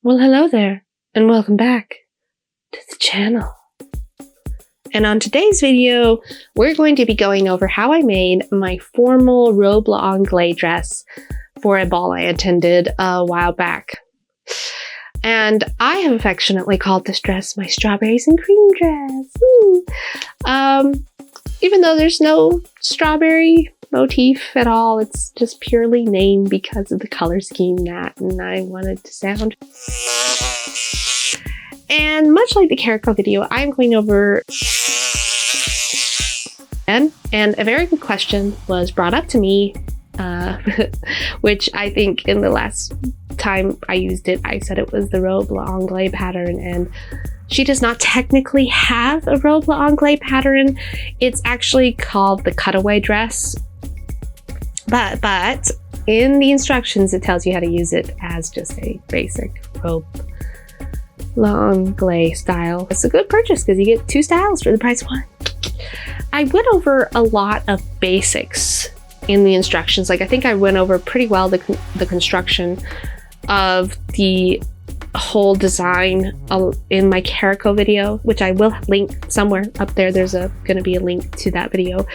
Well, hello there, and welcome back to the channel. And on today's video, we're going to be going over how I made my formal robe l'anglais dress for a ball I attended a while back. And I have affectionately called this dress my strawberries and cream dress. Woo! Even though there's no strawberry motif at all, it's just purely named because of the color scheme and I wanted to sound. And much like the Caracal video, I'm going over and a very good question was brought up to me, which I think in the last time I used it, I said it was the robe l'anglais pattern, and she does not technically have a robe l'anglais pattern. It's actually called the cutaway dress. But in the instructions, it tells you how to use it as just a basic robe l'anglais style. It's a good purchase because you get two styles for the price of one. I went over a lot of basics in the instructions. Like, I think I went over pretty well the construction of the whole design in my Caracal video, which I will link somewhere up there. There's going to be a link to that video.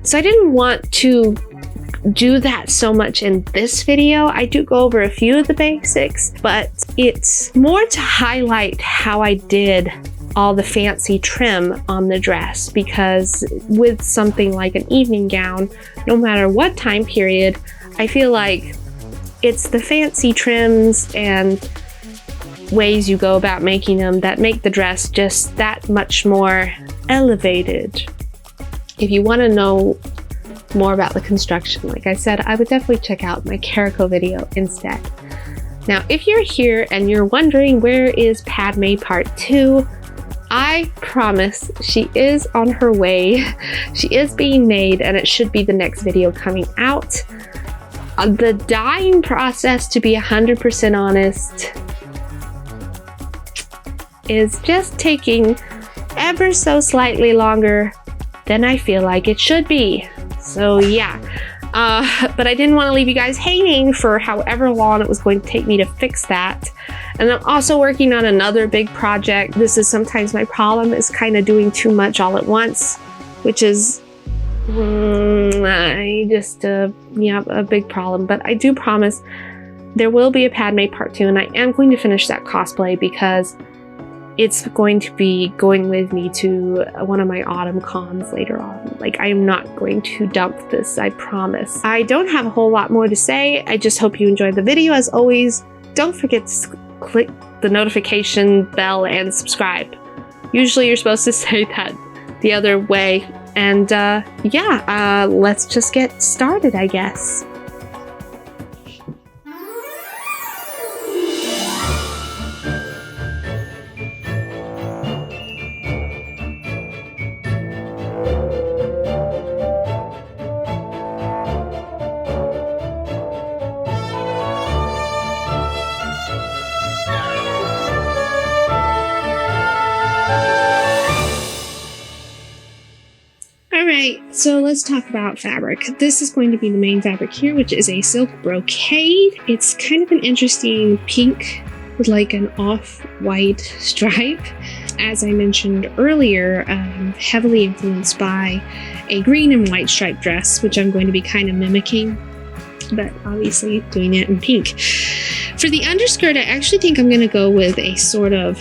So I didn't want to do that so much in this video. I do go over a few of the basics, but it's more to highlight how I did all the fancy trim on the dress, because with something like an evening gown, no matter what time period, I feel like it's the fancy trims and ways you go about making them that make the dress just that much more elevated. If you want to know more about the construction, like I said, I would definitely check out my Caracal video instead. Now, if you're here and you're wondering where is Padme part 2, I promise she is on her way. She is being made, and it should be the next video coming out. The dyeing process, to be 100% honest, is just taking ever so slightly longer than I feel like it should be. So yeah, but I didn't want to leave you guys hanging for however long it was going to take me to fix that. And I'm also working on another big project. This is sometimes my problem, is kind of doing too much all at once, which is a big problem. But I do promise there will be a Padme part 2, and I am going to finish that cosplay because it's going to be going with me to one of my autumn cons later on. Like, I am not going to dump this, I promise. I don't have a whole lot more to say. I just hope you enjoyed the video. As always, don't forget to click the notification bell and subscribe. Usually you're supposed to say that the other way. And let's just get started, I guess. Alright, so let's talk about fabric. This is going to be the main fabric here, which is a silk brocade. It's kind of an interesting pink with like an off-white stripe. As I mentioned earlier, heavily influenced by a green and white striped dress, which I'm going to be kind of mimicking, but obviously doing it in pink. For the underskirt, I actually think I'm going to go with a sort of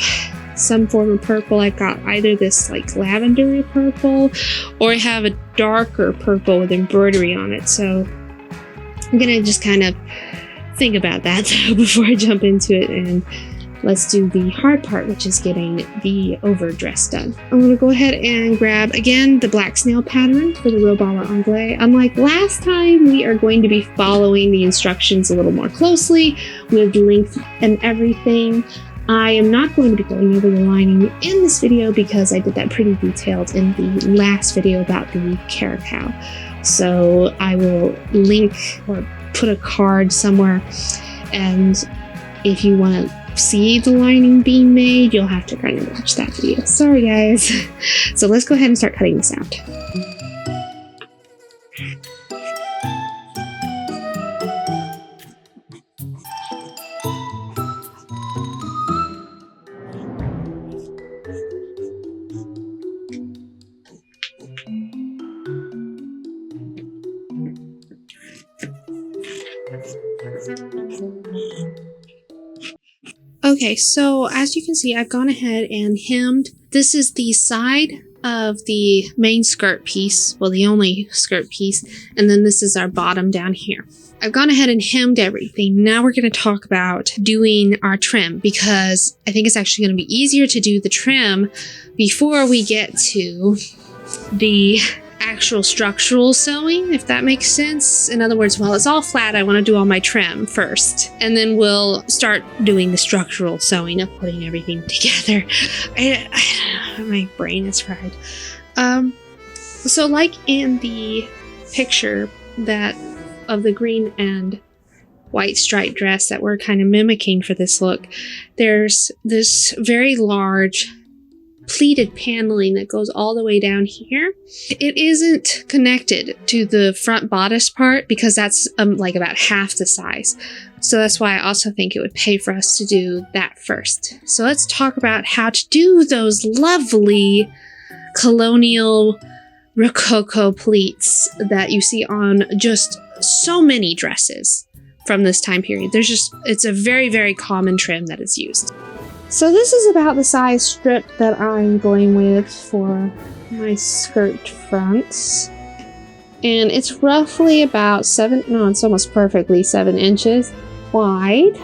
some form of purple. I got either this like lavender purple, or I have a darker purple with embroidery on it. So I'm gonna just kind of think about that before I jump into it, and let's do the hard part, which is getting the overdress done. I'm gonna go ahead and grab again the black snail pattern for the robe l'anglais. Unlike last time, we are going to be following the instructions a little more closely with length and everything. I am not going to be going over the lining in this video because I did that pretty detailed in the last video about the Caracal. So I will link or put a card somewhere, and if you want to see the lining being made, you'll have to kind of watch that video. Sorry guys. So let's go ahead and start cutting this out. Okay, so as you can see, I've gone ahead and hemmed. This is the side of the main skirt piece, well, the only skirt piece, and then this is our bottom down here. I've gone ahead and hemmed everything. Now we're going to talk about doing our trim, because I think it's actually going to be easier to do the trim before we get to the actual structural sewing, if that makes sense. In other words, while it's all flat, I want to do all my trim first, and then we'll start doing the structural sewing of putting everything together. My brain is fried. So like in the picture that of the green and white striped dress that we're kind of mimicking for this look, there's this very large pleated paneling that goes all the way down here. It isn't connected to the front bodice part because that's like about half the size. So that's why I also think it would pay for us to do that first. So let's talk about how to do those lovely colonial rococo pleats that you see on just so many dresses from this time period. It's a very, very common trim that is used. So this is about the size strip that I'm going with for my skirt fronts. And it's roughly about it's almost perfectly 7 inches wide.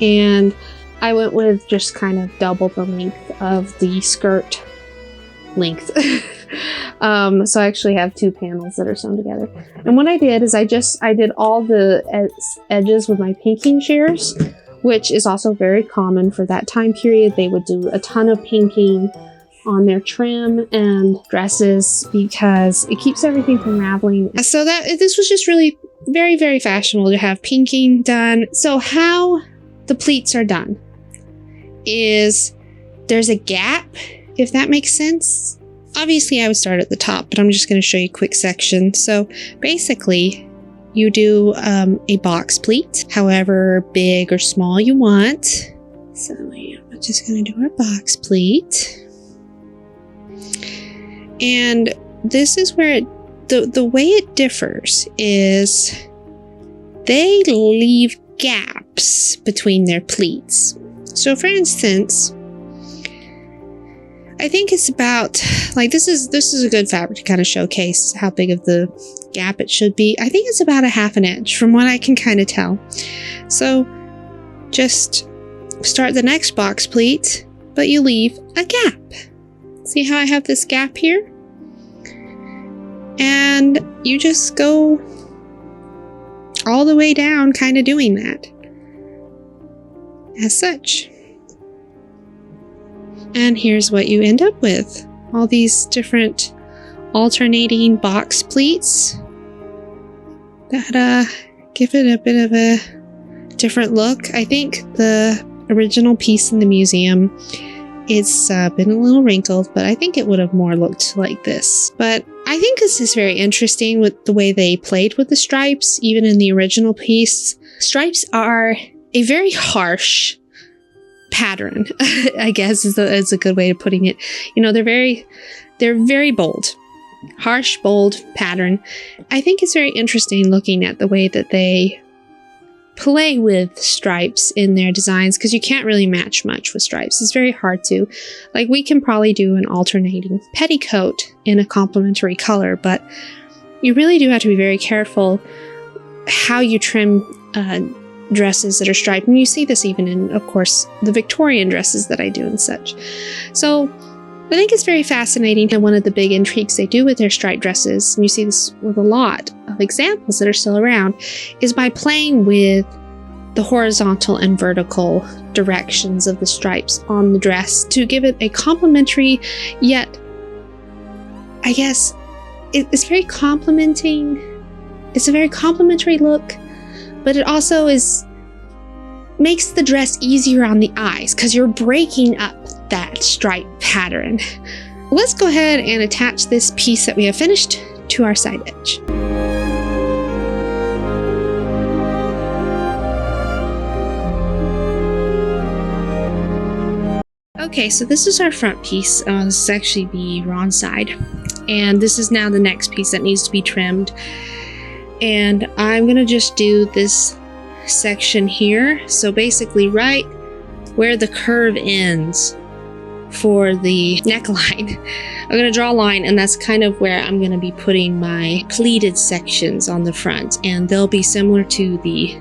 And I went with just kind of double the length of the skirt length. So I actually have 2 panels that are sewn together. And what I did is I did all the edges with my pinking shears, which is also very common for that time period. They would do a ton of pinking on their trim and dresses because it keeps everything from raveling. So this was just really very, very fashionable to have pinking done. So how the pleats are done is there's a gap, if that makes sense. Obviously I would start at the top, but I'm just going to show you a quick section. So basically you do a box pleat, however big or small you want. So yeah, I'm just going to do our box pleat. And this is where the way it differs is they leave gaps between their pleats. So for instance, I think it's about, like, this is a good fabric to kind of showcase how big of the gap it should be. I think it's about a ½ inch from what I can kind of tell. So just start the next box pleat, but you leave a gap. See how I have this gap here? And you just go all the way down, kind of doing that as such. And here's what you end up with. All these different alternating box pleats that give it a bit of a different look. I think the original piece in the museum, it's been a little wrinkled, but I think it would have more looked like this. But I think this is very interesting with the way they played with the stripes, even in the original piece. Stripes are a very harsh pattern, I guess is a good way of putting it. You know, they're very bold, harsh, bold pattern. I think it's very interesting looking at the way that they play with stripes in their designs, because you can't really match much with stripes. It's very hard to. Like, we can probably do an alternating petticoat in a complementary color, but you really do have to be very careful how you trim dresses that are striped. And you see this even in, of course, the Victorian dresses that I do and such. So I think it's very fascinating, and one of the big intrigues they do with their striped dresses, and you see this with a lot of examples that are still around, is by playing with the horizontal and vertical directions of the stripes on the dress to give it a complementary, yet I guess it's very complimenting. It's a very complimentary look, but it also makes the dress easier on the eyes because you're breaking up that stripe pattern. Let's go ahead and attach this piece that we have finished to our side edge. Okay, so this is our front piece. This is actually the wrong side. And this is now the next piece that needs to be trimmed. And I'm gonna just do this section here. So basically right where the curve ends for the neckline, I'm going to draw a line, and that's kind of where I'm going to be putting my pleated sections on the front, and they'll be similar to the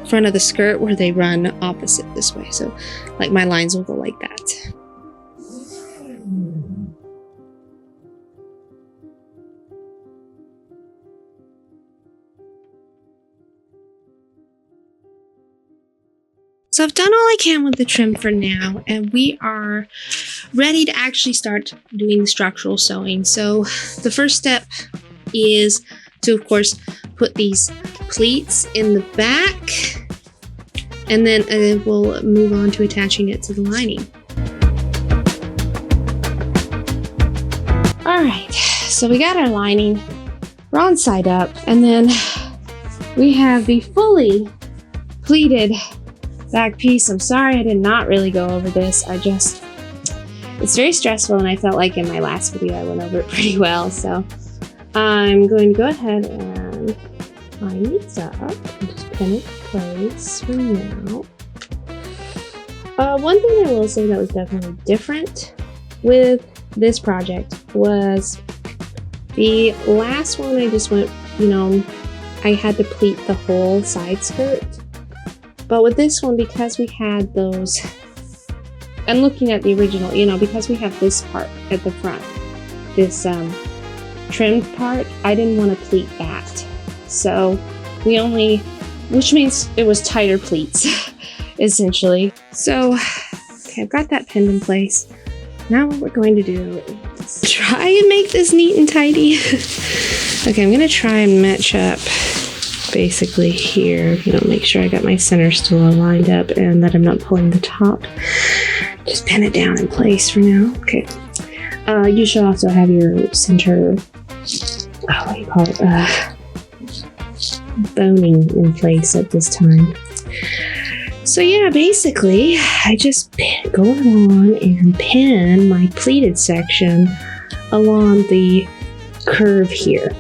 front of the skirt where they run opposite this way. So like my lines will go like that. So I've done all I can with the trim for now, and we are ready to actually start doing the structural sewing. So the first step is to, of course, put these pleats in the back, and then we'll move on to attaching it to the lining. All right, so we got our lining, wrong side up, and then we have the fully pleated back piece. I'm sorry I did not really go over this. It's very stressful, and I felt like in my last video I went over it pretty well. So I'm going to go ahead and line these up and just pin it in place for now. One thing I will say that was definitely different with this project was the last one I just went, I had to pleat the whole side skirt. But with this one, because we had those, and looking at the original, because we have this part at the front, this trimmed part, I didn't want to pleat that. So which means it was tighter pleats, essentially. So, okay, I've got that pinned in place. Now what we're going to do is try and make this neat and tidy. Okay, I'm going to try and match up basically here, make sure I got my center still lined up and that I'm not pulling the top. Just pin it down in place for now. Okay. You should also have your center, what do you call it? Boning in place at this time. So yeah, basically, I just go along and pin my pleated section along the curve here.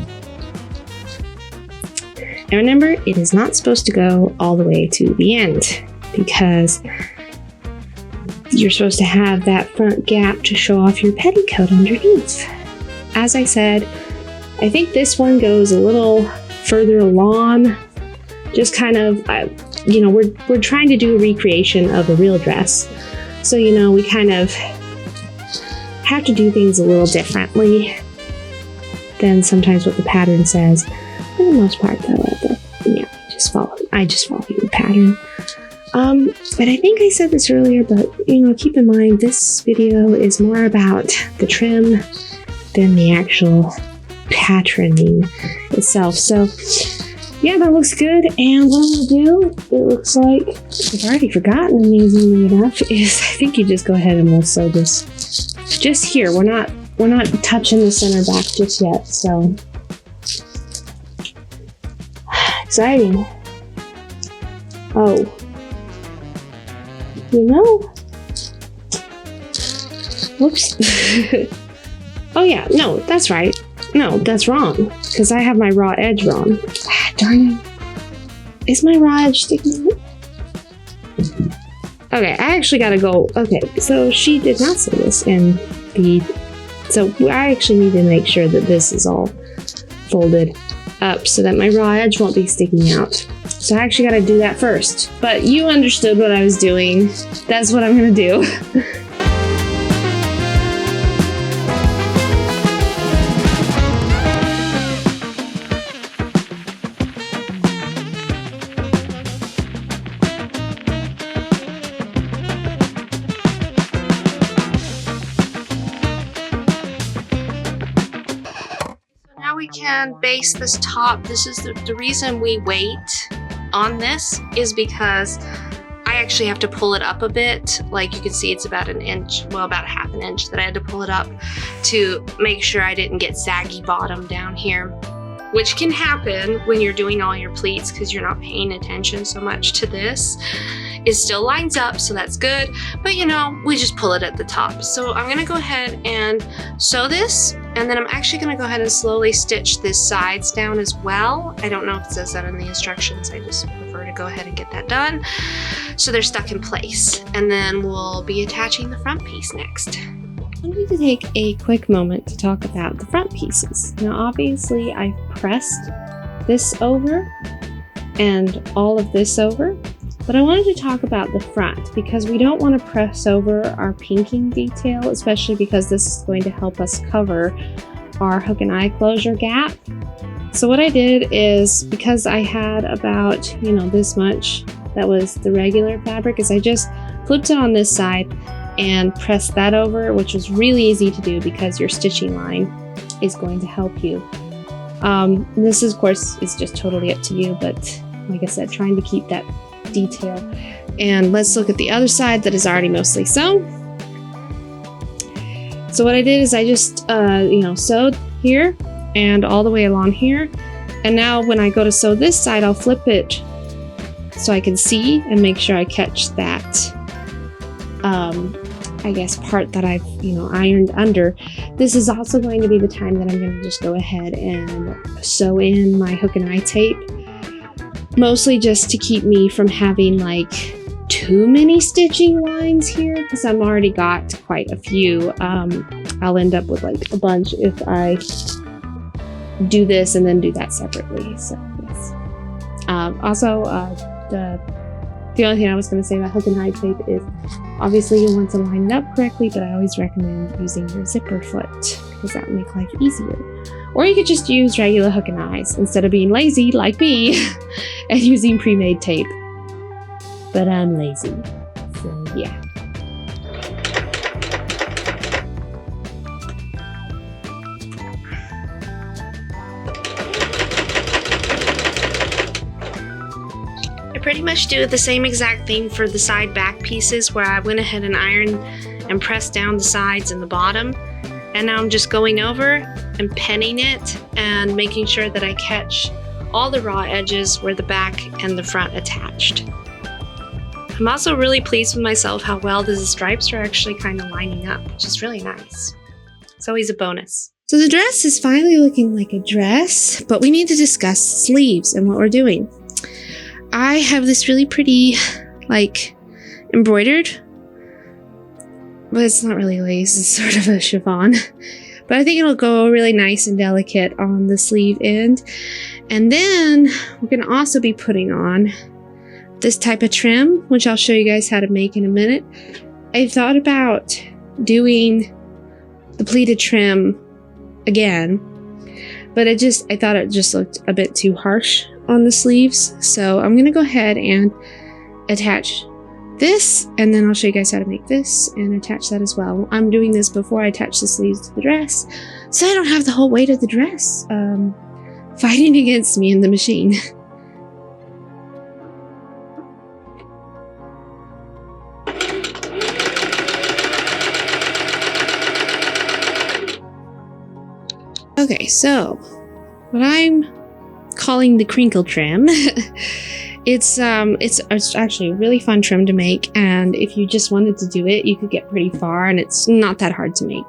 Now remember, it is not supposed to go all the way to the end because you're supposed to have that front gap to show off your petticoat underneath. As I said, I think this one goes a little further along, just kind of, we're trying to do a recreation of a real dress. So, we kind of have to do things a little differently than sometimes what the pattern says. For the most part, though, I just follow the pattern. But I think I said this earlier, but keep in mind this video is more about the trim than the actual patterning itself. So yeah, that looks good. And what I'm gonna do, it looks like I've already forgotten, amazingly enough, is I think you just go ahead and we'll sew this just here. We're not touching the center back just yet. So exciting. Oh, whoops. Oh yeah, no, that's right. No, that's wrong, because I have my raw edge wrong. Ah, darn it. Is my raw edge sticking out? Okay, I actually gotta go. Okay, so she did not say this in the... So I actually need to make sure that this is all folded up so that my raw edge won't be sticking out. So I actually gotta do that first. But you understood what I was doing. That's what I'm gonna do. We can base this top. This is the reason we wait on this is because I actually have to pull it up a bit. Like you can see, it's about an inch, well, about a half an inch that I had to pull it up to make sure I didn't get saggy bottom down here, which can happen when you're doing all your pleats because you're not paying attention so much to this. It still lines up, so that's good, but you know, we just pull it at the top. So I'm gonna go ahead and sew this, and then I'm actually gonna go ahead and slowly stitch this sides down as well. I don't know if it says that in the instructions. I just prefer to go ahead and get that done so they're stuck in place. And then we'll be attaching the front piece next. I need to take a quick moment to talk about the front pieces. Now obviously I've pressed this over and all of this over, but I wanted to talk about the front because we don't want to press over our pinking detail, especially because this is going to help us cover our hook and eye closure gap. So what I did is, because I had about, you know, this much that was the regular fabric, is I just flipped it on this side and press that over, which was really easy to do because your stitching line is going to help you. This is, of course, is just totally up to you, but like I said, trying to keep that detail. And let's look at the other side that is already mostly sewn. So what I did is I just, sewed here and all the way along here. And now when I go to sew this side, I'll flip it so I can see and make sure I catch that part that I've, ironed under. This is also going to be the time that I'm going to just go ahead and sew in my hook and eye tape, mostly just to keep me from having like too many stitching lines here, because I've already got quite a few. I'll end up with like a bunch if I do this and then do that separately. So yes. The only thing I was going to say about hook and eye tape is obviously you want to line it up correctly, but I always recommend using your zipper foot because that will make life easier. Or you could just use regular hook and eyes instead of being lazy like me and using pre-made tape. But I'm lazy, so yeah. Pretty much do the same exact thing for the side back pieces, where I went ahead and ironed and pressed down the sides and the bottom, and now I'm just going over and penning it and making sure that I catch all the raw edges where the back and the front attached. I'm also really pleased with myself how well the stripes are actually kind of lining up, which is really nice. It's always a bonus. So the dress is finally looking like a dress, but we need to discuss sleeves and what we're doing. I have this really pretty, embroidered, but it's not really lace, it's sort of a chiffon. But I think it'll go really nice and delicate on the sleeve end. And then we're gonna also be putting on this type of trim, which I'll show you guys how to make in a minute. I thought about doing the pleated trim again, but I thought it just looked a bit too harsh on the sleeves. So I'm gonna go ahead and attach this, and then I'll show you guys how to make this and attach that as well. I'm doing this before I attach the sleeves to the dress, so I don't have the whole weight of the dress fighting against me in the machine. Okay, so what I'm calling the crinkle trim. It's actually a really fun trim to make, and if you just wanted to do it, you could get pretty far, and it's not that hard to make.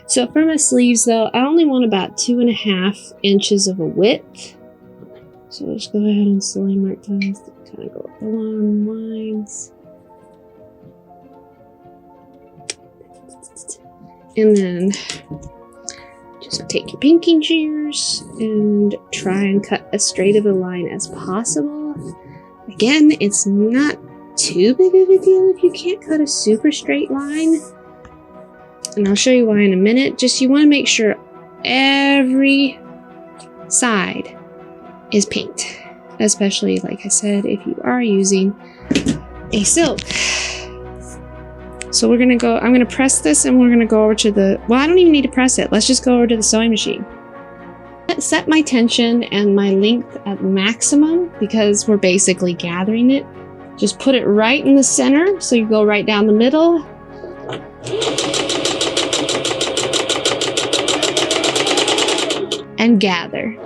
So for my sleeves though, I only want about 2.5 inches of a width. So let's go ahead and slowly mark those to kind of go up the long lines. And then just take your pinking shears and try and cut as straight of a line as possible. Again, it's not too big of a deal if you can't cut a super straight line. And I'll show you why in a minute. Just you want to make sure every side is pinked. Especially, like I said, if you are using a silk. So I'm gonna press this, and we're gonna go over to I don't even need to press it. Let's just go over to the sewing machine. Set my tension and my length at maximum because we're basically gathering it. Just put it right in the center, so you go right down the middle. And gather.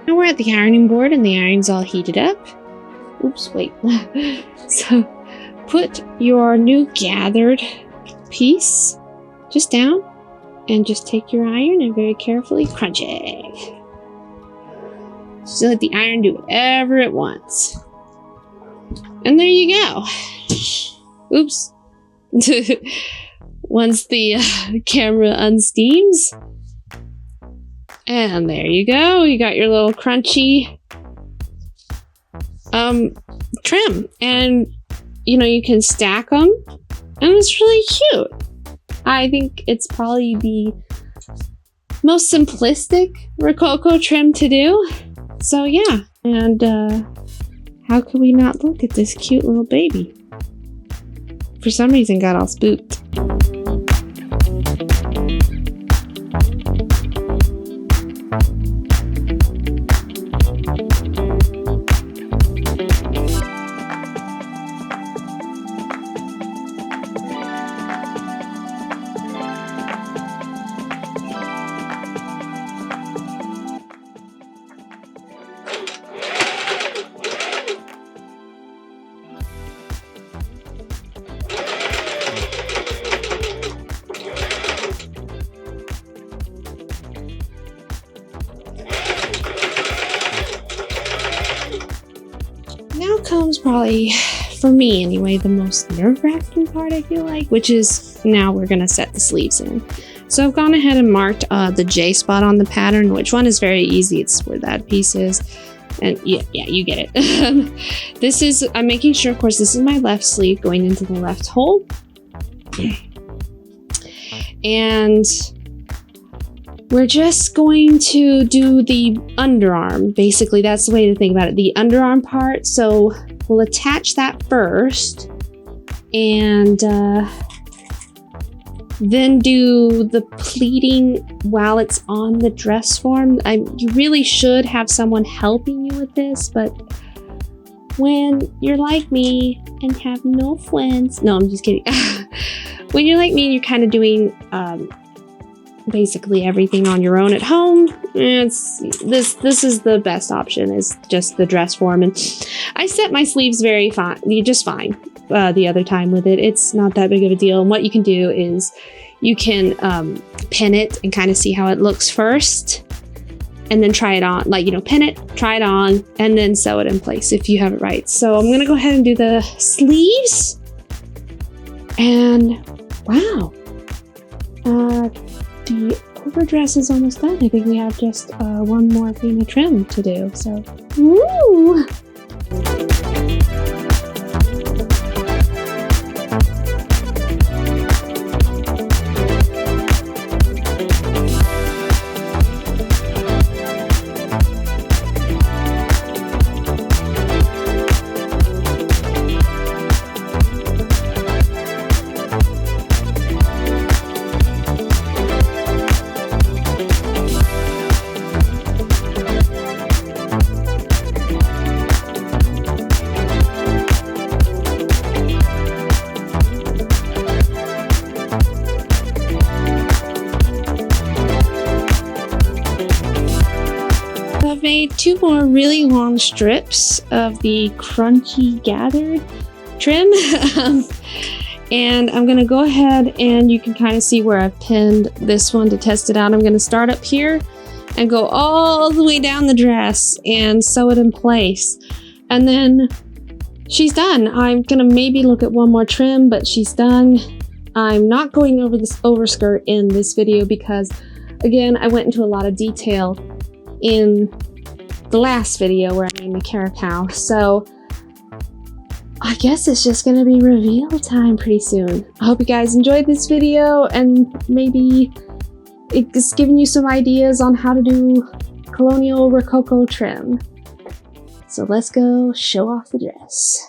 Now we're at the ironing board and the iron's all heated up. Oops, wait. So put your new gathered piece just down and just take your iron and very carefully crunch it. Just let the iron do whatever it wants. And there you go. Oops. Once the camera unsteams. And there you go. You got your little crunchy trim. And, you know, you can stack them. And it's really cute. I think it's probably the most simplistic Rococo trim to do. So yeah. And how could we not look at this cute little baby? For some reason got all spooked. Now comes probably, for me anyway, the most nerve-wracking part, I feel like, which is now we're going to set the sleeves in. So I've gone ahead and marked the J spot on the pattern, which one is very easy. It's where that piece is. And yeah, you get it. This is, I'm making sure, of course, this is my left sleeve going into the left hole. And we're just going to do the underarm. Basically, that's the way to think about it. The underarm part. So we'll attach that first. And then do the pleating while it's on the dress form. You really should have someone helping you with this. But when you're like me and have no friends. No, I'm just kidding. When you're like me and you're kind of doing basically everything on your own at home, this is the best option, is just the dress form. And I set my sleeves just fine the other time with it. It's not that big of a deal. And what you can do is you can pin it and kind of see how it looks first, and then try it on, like, you know, pin it, try it on, and then sew it in place if you have it right. So I'm gonna go ahead and do the sleeves. And wow, the overdress is almost done. I think we have just one more thing of trim to do. So, woo! I've made two more really long strips of the crunchy gathered trim. And I'm going to go ahead, and you can kind of see where I've pinned this one to test it out. I'm going to start up here and go all the way down the dress and sew it in place. And then she's done. I'm going to maybe look at one more trim, but she's done. I'm not going over this overskirt in this video because, again, I went into a lot of detail in the last video where I made the caracal. So I guess it's just gonna be reveal time pretty soon. I hope you guys enjoyed this video, and maybe it's giving you some ideas on how to do colonial Rococo trim. So let's go show off the dress.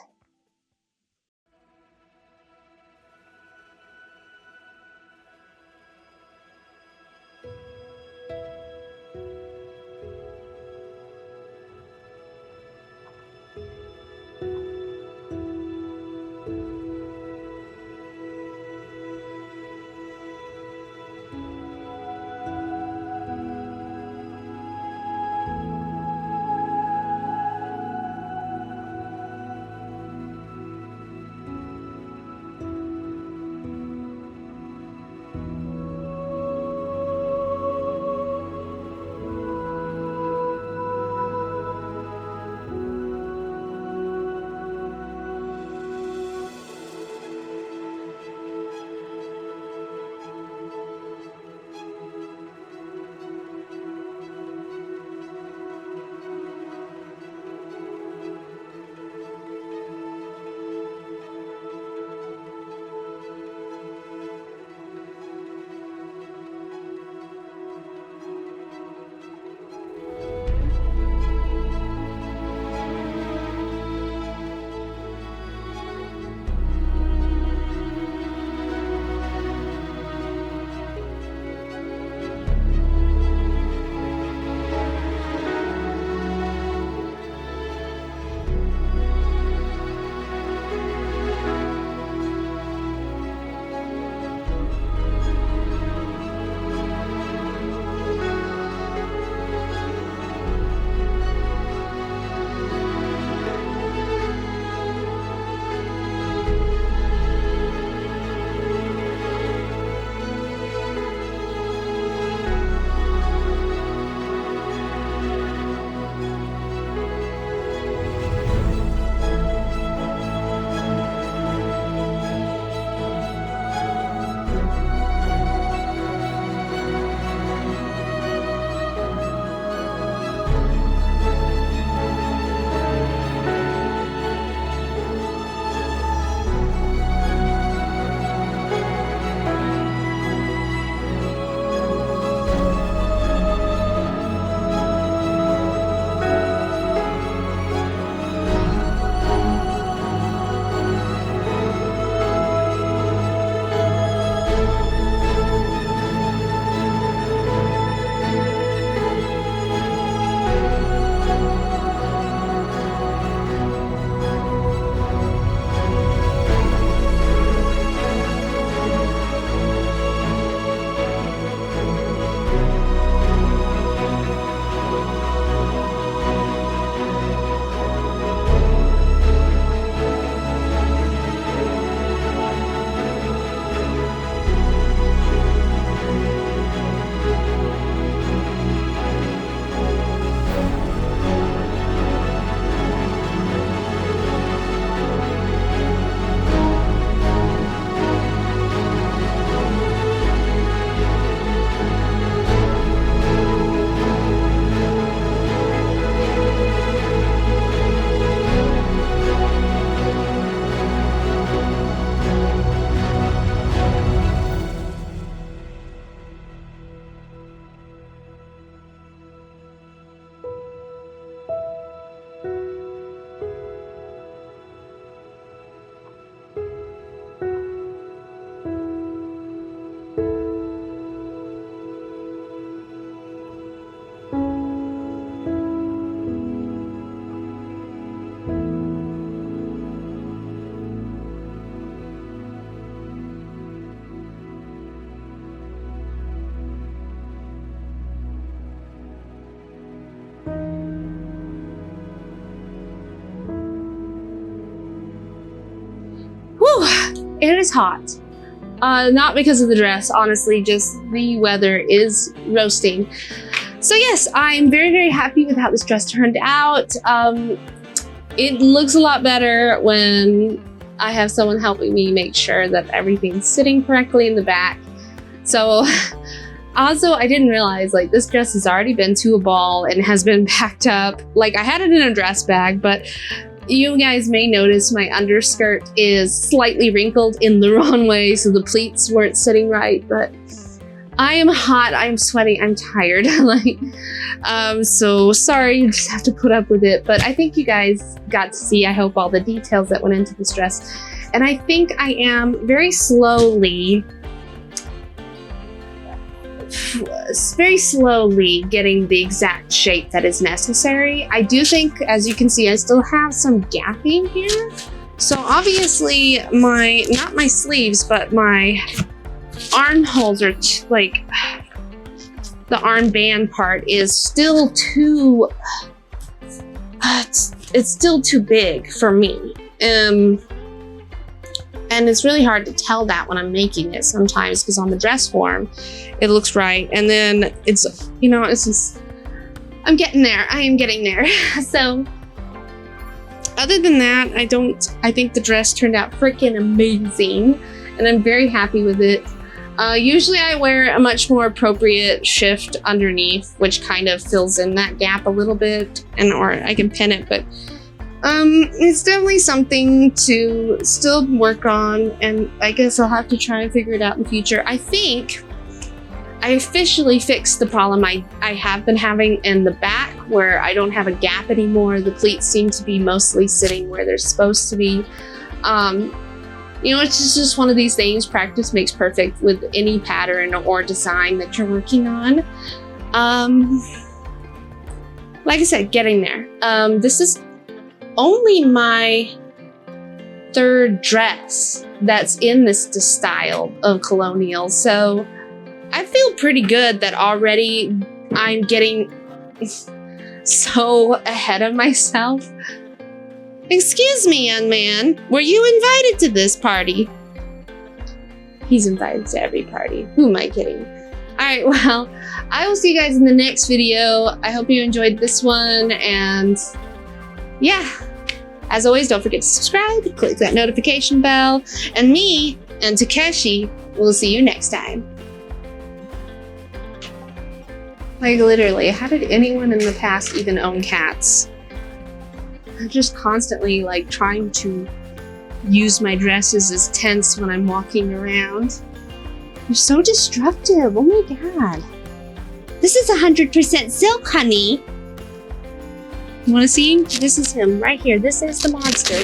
It is hot. Not because of the dress, honestly, just the weather is roasting. So yes, I'm very, very happy with how this dress turned out. It looks a lot better when I have someone helping me make sure that everything's sitting correctly in the back. So also, I didn't realize, like, this dress has already been to a ball and has been packed up. Like, I had it in a dress bag, but you guys may notice my underskirt is slightly wrinkled in the wrong way, so the pleats weren't sitting right. But I am hot, I'm sweating, I'm tired. So sorry, you just have to put up with it. But I think you guys got to see, I hope, all the details that went into this dress. And I think I am very slowly getting the exact shape that is necessary. I do think, as you can see, I still have some gapping here. So obviously not my sleeves, but my armholes are like, the armband part is still too, it's still too big for me. And it's really hard to tell that when I'm making it sometimes, because on the dress form, it looks right. And then it's, you know, it's just, I'm getting there. I am getting there. So other than that, I think the dress turned out freaking amazing. And I'm very happy with it. Usually I wear a much more appropriate shift underneath, which kind of fills in that gap a little bit, or I can pin it, but it's definitely something to still work on, and I guess I'll have to try and figure it out in the future. I think I officially fixed the problem I have been having in the back, where I don't have a gap anymore. The pleats seem to be mostly sitting where they're supposed to be. You know, it's just one of these things. Practice makes perfect with any pattern or design that you're working on. Like I said, getting there. This is only my third dress that's in this style of colonial, so I feel pretty good that already I'm getting so ahead of myself. Excuse me, young man, were you invited to this party? He's invited to every party. Who am I kidding? Alright, well, I will see you guys in the next video. I hope you enjoyed this one, and yeah, as always, don't forget to subscribe, click that notification bell, and me and Takeshi will see you next time. Like, literally, how did anyone in the past even own cats? I'm just constantly, like, trying to use my dresses as tents when I'm walking around. They're so destructive. Oh my god. This is 100% silk, honey. You want to see? This is him right here. This is the monster.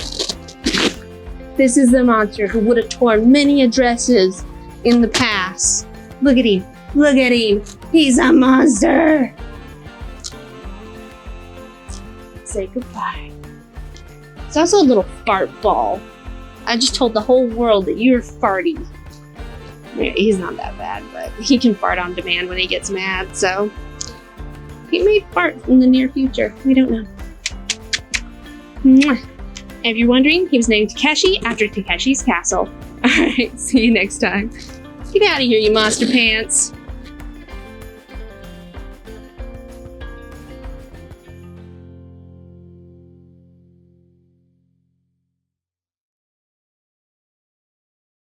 This is the monster who would have torn many dresses in the past. Look at him. Look at him. He's a monster. Say goodbye. It's also a little fart ball. I just told the whole world that you're farty. Yeah, he's not that bad, but he can fart on demand when he gets mad, so he may fart in the near future. We don't know. Mwah. If you're wondering, he was named Takeshi after Takeshi's castle. Alright, see you next time. Get out of here, you monster pants.